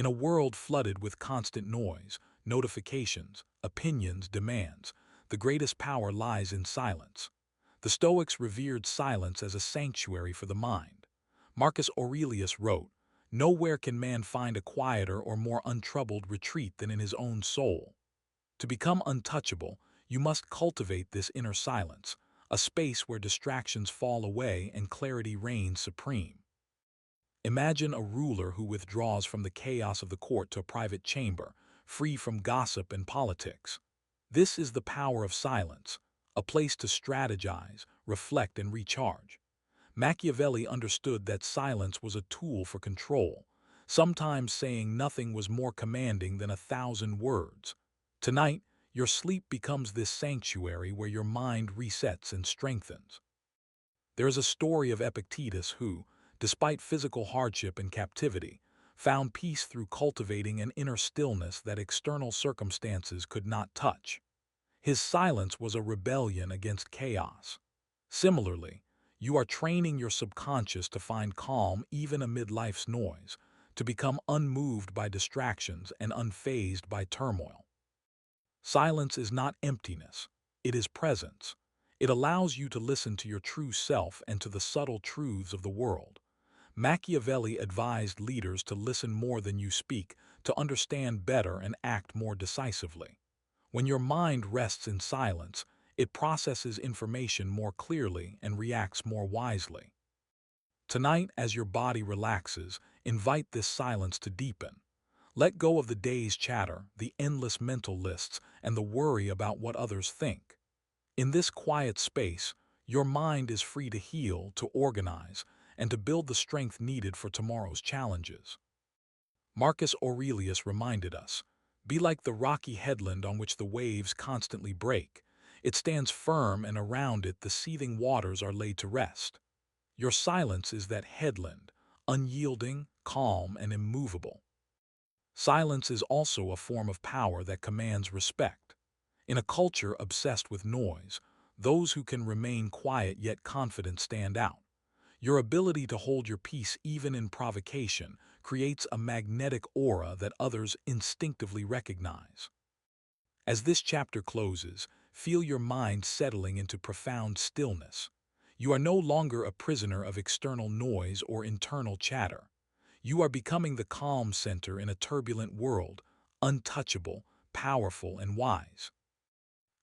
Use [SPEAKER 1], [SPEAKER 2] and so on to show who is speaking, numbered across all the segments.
[SPEAKER 1] In a world flooded with constant noise, notifications, opinions, demands, the greatest power lies in silence. The Stoics revered silence as a sanctuary for the mind. Marcus Aurelius wrote, "Nowhere can man find a quieter or more untroubled retreat than in his own soul." To become untouchable, you must cultivate this inner silence, a space where distractions fall away and clarity reigns supreme. Imagine a ruler who withdraws from the chaos of the court to a private chamber, free from gossip and politics. This is the power of silence, a place to strategize, reflect, and recharge. Machiavelli understood that silence was a tool for control. Sometimes saying nothing was more commanding than 1,000 words. Tonight, your sleep becomes this sanctuary where your mind resets and strengthens. There is a story of Epictetus who, despite physical hardship and captivity, found peace through cultivating an inner stillness that external circumstances could not touch. His silence was a rebellion against chaos. Similarly, you are training your subconscious to find calm even amid life's noise, to become unmoved by distractions and unfazed by turmoil. Silence is not emptiness, it is presence. It allows you to listen to your true self and to the subtle truths of the world. Machiavelli advised leaders to listen more than you speak, to understand better and act more decisively. When your mind rests in silence, it processes information more clearly and reacts more wisely. Tonight, as your body relaxes, invite this silence to deepen. Let go of the day's chatter, the endless mental lists, and the worry about what others think. In this quiet space, your mind is free to heal, to organize, and to build the strength needed for tomorrow's challenges. Marcus Aurelius reminded us, "Be like the rocky headland on which the waves constantly break. It stands firm, and around it the seething waters are laid to rest." Your silence is that headland, unyielding, calm, and immovable. Silence is also a form of power that commands respect. In a culture obsessed with noise, those who can remain quiet yet confident stand out. Your ability to hold your peace even in provocation creates a magnetic aura that others instinctively recognize. As this chapter closes, feel your mind settling into profound stillness. You are no longer a prisoner of external noise or internal chatter. You are becoming the calm center in a turbulent world, untouchable, powerful, and wise.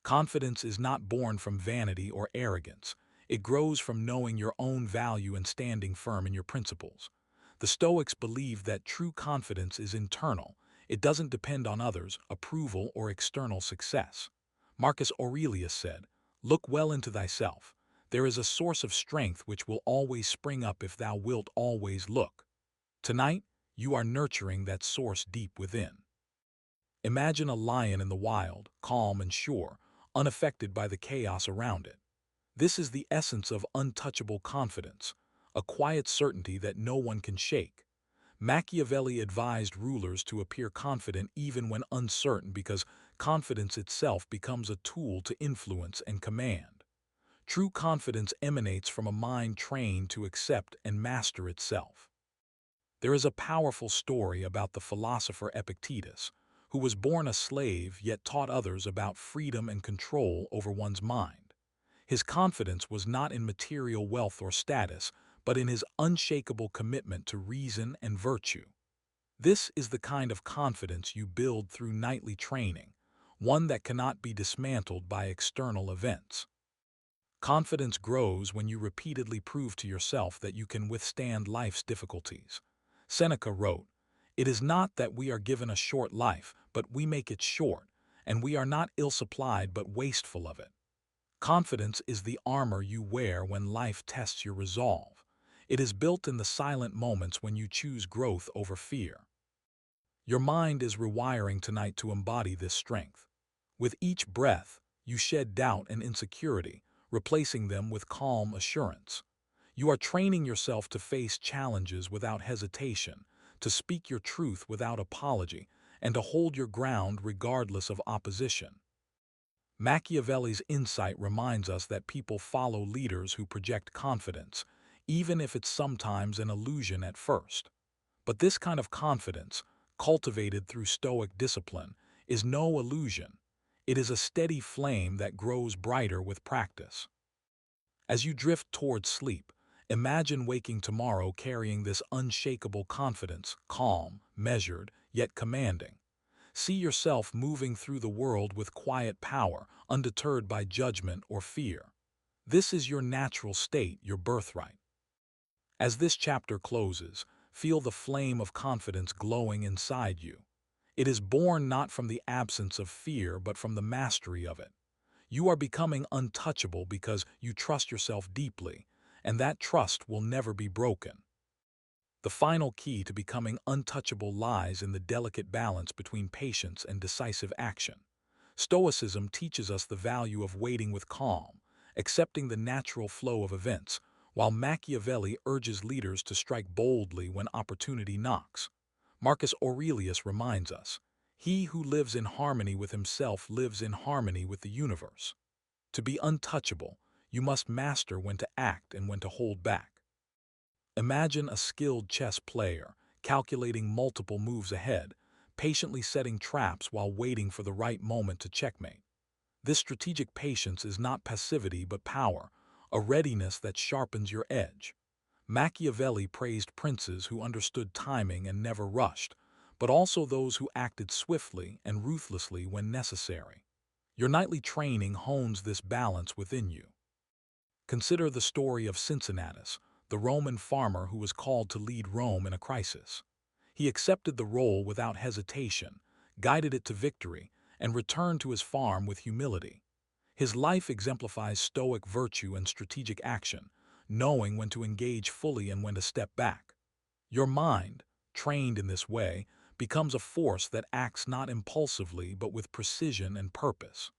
[SPEAKER 1] Confidence is not born from vanity or arrogance. It grows from knowing your own value and standing firm in your principles. The Stoics believed that true confidence is internal. It doesn't depend on others' approval or external success. Marcus Aurelius said, "Look well into thyself. There is a source of strength which will always spring up if thou wilt always look." Tonight, you are nurturing that source deep within. Imagine a lion in the wild, calm and sure, unaffected by the chaos around it. This is the essence of untouchable confidence, a quiet certainty that no one can shake. Machiavelli advised rulers to appear confident even when uncertain because confidence itself becomes a tool to influence and command. True confidence emanates from a mind trained to accept and master itself. There is a powerful story about the philosopher Epictetus, who was born a slave yet taught others about freedom and control over one's mind. His confidence was not in material wealth or status, but in his unshakable commitment to reason and virtue. This is the kind of confidence you build through nightly training, one that cannot be dismantled by external events. Confidence grows when you repeatedly prove to yourself that you can withstand life's difficulties. Seneca wrote, "It is not that we are given a short life, but we make it short, and we are not ill-supplied but wasteful of it." Confidence is the armor you wear when life tests your resolve. It is built in the silent moments when you choose growth over fear. Your mind is rewiring tonight to embody this strength. With each breath, you shed doubt and insecurity, replacing them with calm assurance. You are training yourself to face challenges without hesitation, to speak your truth without apology, and to hold your ground regardless of opposition. Machiavelli's insight reminds us that people follow leaders who project confidence, even if it's sometimes an illusion at first. But this kind of confidence, cultivated through Stoic discipline, is no illusion. It is a steady flame that grows brighter with practice. As you drift towards sleep, imagine waking tomorrow carrying this unshakable confidence, calm, measured, yet commanding. See yourself moving through the world with quiet power, undeterred by judgment or fear. This is your natural state, your birthright. As this chapter closes, feel the flame of confidence glowing inside you. It is born not from the absence of fear, but from the mastery of it. You are becoming untouchable because you trust yourself deeply, and that trust will never be broken. The final key to becoming untouchable lies in the delicate balance between patience and decisive action. Stoicism teaches us the value of waiting with calm, accepting the natural flow of events, while Machiavelli urges leaders to strike boldly when opportunity knocks. Marcus Aurelius reminds us, "He who lives in harmony with himself lives in harmony with the universe." To be untouchable, you must master when to act and when to hold back. Imagine a skilled chess player, calculating multiple moves ahead, patiently setting traps while waiting for the right moment to checkmate. This strategic patience is not passivity but power, a readiness that sharpens your edge. Machiavelli praised princes who understood timing and never rushed, but also those who acted swiftly and ruthlessly when necessary. Your nightly training hones this balance within you. Consider the story of Cincinnatus, the Roman farmer who was called to lead Rome in a crisis. He accepted the role without hesitation, guided it to victory, and returned to his farm with humility. His life exemplifies Stoic virtue and strategic action, knowing when to engage fully and when to step back. Your mind, trained in this way, becomes a force that acts not impulsively but with precision and purpose.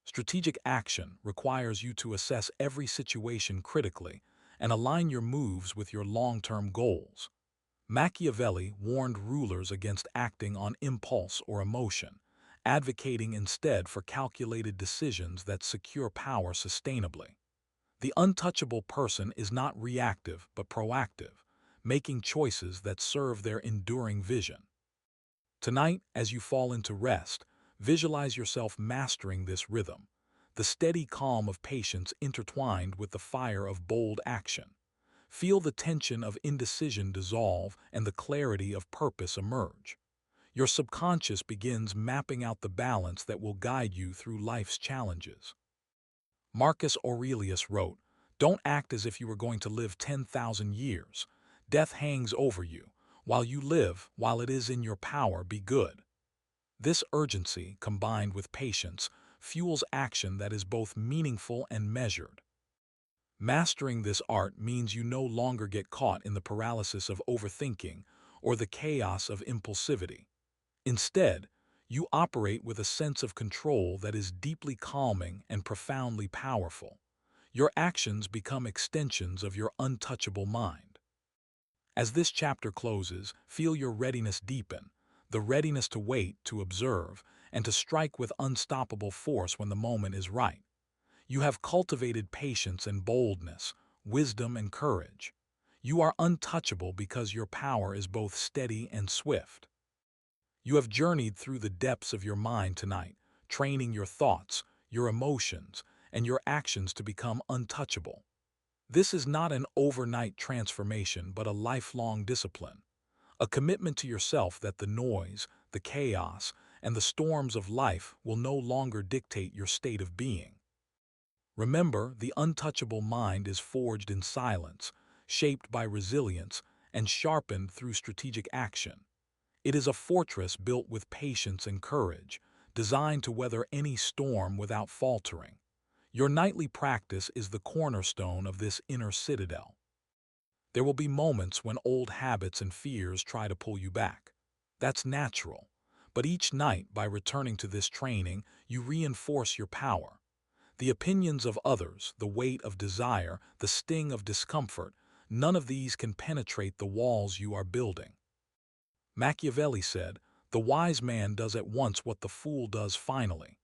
[SPEAKER 1] Strategic action requires you to assess every situation critically and align your moves with your long-term goals. Machiavelli warned rulers against acting on impulse or emotion, advocating instead for calculated decisions that secure power sustainably. The untouchable person is not reactive but proactive, making choices that serve their enduring vision. Tonight, as you fall into rest, visualize yourself mastering this rhythm, the steady calm of patience intertwined with the fire of bold action. Feel the tension of indecision dissolve and the clarity of purpose emerge. Your subconscious begins mapping out the balance that will guide you through life's challenges. Marcus Aurelius wrote, "Don't act as if you were going to live 10,000 years. Death hangs over you. While you live, while it is in your power, be good." This urgency, combined with patience, fuels action that is both meaningful and measured. Mastering this art means you no longer get caught in the paralysis of overthinking or the chaos of impulsivity. Instead, you operate with a sense of control that is deeply calming and profoundly powerful. Your actions become extensions of your untouchable mind. As this chapter closes, feel your readiness deepen, the readiness to wait, to observe, and to strike with unstoppable force when the moment is right. You have cultivated patience and boldness, wisdom and courage. You are untouchable because your power is both steady and swift. You have journeyed through the depths of your mind tonight, training your thoughts, your emotions, and your actions to become untouchable. This is not an overnight transformation but a lifelong discipline, a commitment to yourself that the noise, the chaos, and the storms of life will no longer dictate your state of being. Remember, the untouchable mind is forged in silence, shaped by resilience, and sharpened through strategic action. It is a fortress built with patience and courage, designed to weather any storm without faltering. Your nightly practice is the cornerstone of this inner citadel. There will be moments when old habits and fears try to pull you back. That's natural. But each night, by returning to this training, you reinforce your power. The opinions of others, the weight of desire, the sting of discomfort, none of these can penetrate the walls you are building. Machiavelli said, "The wise man does at once what the fool does finally."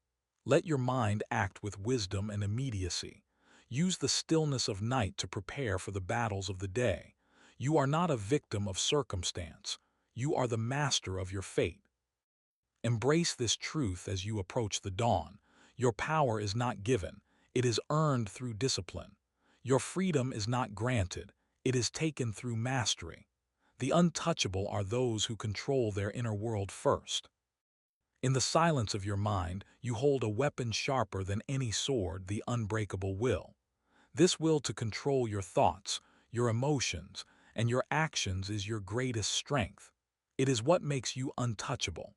[SPEAKER 1] Let your mind act with wisdom and immediacy. Use the stillness of night to prepare for the battles of the day. You are not a victim of circumstance. You are the master of your fate. Embrace this truth as you approach the dawn. Your power is not given, it is earned through discipline. Your freedom is not granted, it is taken through mastery. The untouchable are those who control their inner world first. In the silence of your mind, you hold a weapon sharper than any sword, the unbreakable will. This will to control your thoughts, your emotions, and your actions is your greatest strength. It is what makes you untouchable.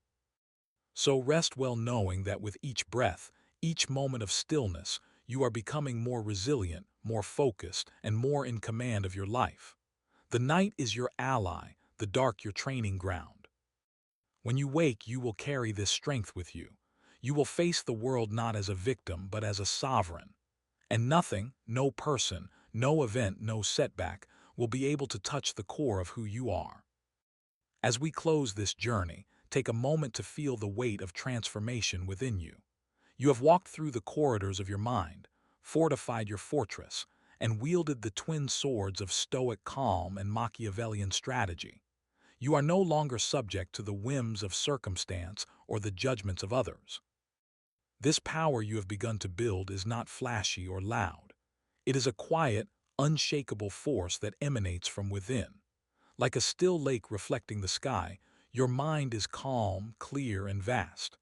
[SPEAKER 1] So rest well knowing that with each breath, each moment of stillness, you are becoming more resilient, more focused, and more in command of your life. The night is your ally, the dark your training ground. When you wake, you will carry this strength with you. You will face the world not as a victim, but as a sovereign. And nothing, no person, no event, no setback, will be able to touch the core of who you are. As we close this journey, take a moment to feel the weight of transformation within you. You have walked through the corridors of your mind, fortified your fortress, and wielded the twin swords of Stoic calm and Machiavellian strategy. You are no longer subject to the whims of circumstance or the judgments of others. This power you have begun to build is not flashy or loud. It is a quiet, unshakable force that emanates from within. Like a still lake reflecting the sky, your mind is calm, clear, and vast.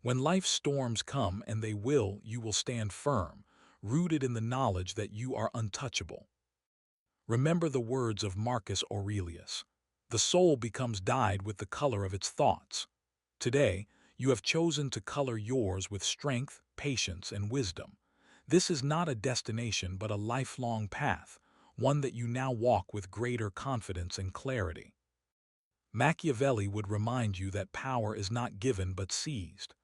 [SPEAKER 1] When life's storms come, and they will, you will stand firm, rooted in the knowledge that you are untouchable. Remember the words of Marcus Aurelius. The soul becomes dyed with the color of its thoughts. Today, you have chosen to color yours with strength, patience, and wisdom. This is not a destination but a lifelong path, one that you now walk with greater confidence and clarity. Machiavelli would remind you that power is not given but seized.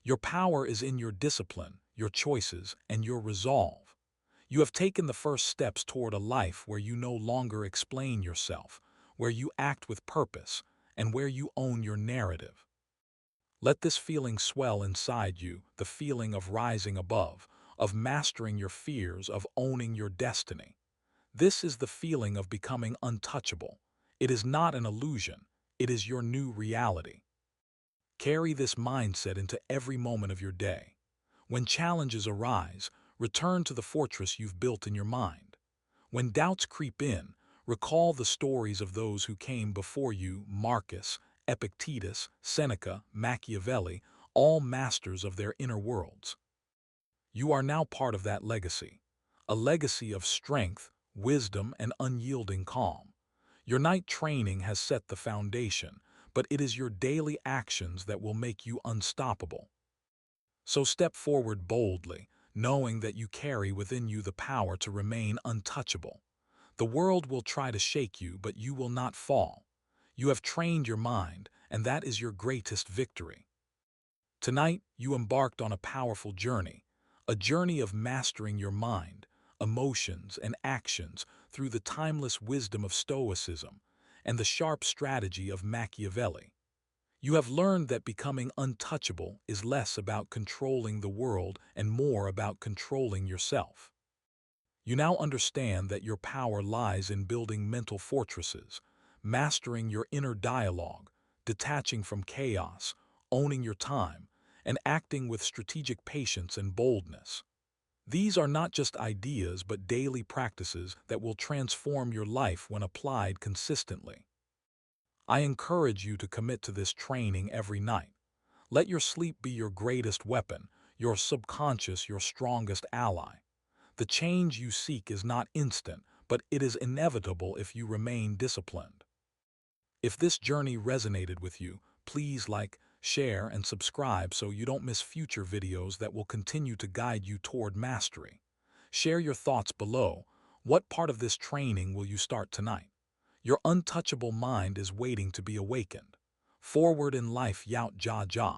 [SPEAKER 1] Your power is in your discipline, your choices, and your resolve. You have taken the first steps toward a life where you no longer explain yourself, where you act with purpose, and where you own your narrative. Let this feeling swell inside you, the feeling of rising above, of mastering your fears, of owning your destiny. This is the feeling of becoming untouchable. It is not an illusion, it is your new reality. Carry this mindset into every moment of your day. When challenges arise, return to the fortress you've built in your mind. When doubts creep in, recall the stories of those who came before you: Marcus, Epictetus, Seneca, Machiavelli, all masters of their inner worlds. You are now part of that legacy, a legacy of strength, wisdom, and unyielding calm. Your night training has set the foundation, but it is your daily actions that will make you unstoppable. So step forward boldly, knowing that you carry within you the power to remain untouchable. The world will try to shake you, but you will not fall. You have trained your mind, and that is your greatest victory. Tonight, you embarked on a powerful journey, a journey of mastering your mind, emotions, and actions through the timeless wisdom of Stoicism and the sharp strategy of Machiavelli. You have learned that becoming untouchable is less about controlling the world and more about controlling yourself. You now understand that your power lies in building mental fortresses, mastering your inner dialogue, detaching from chaos, owning your time, and acting with strategic patience and boldness. These are not just ideas but daily practices that will transform your life when applied consistently. I encourage you to commit to this training every night. Let your sleep be your greatest weapon, your subconscious your strongest ally. The change you seek is not instant, but it is inevitable if you remain disciplined. If this journey resonated with you, please like, share, and subscribe so you don't miss future videos that will continue to guide you toward mastery. Share your thoughts below. What part of this training will you start tonight? Your untouchable mind is waiting to be awakened. Forward in life, Yout Ja Ja.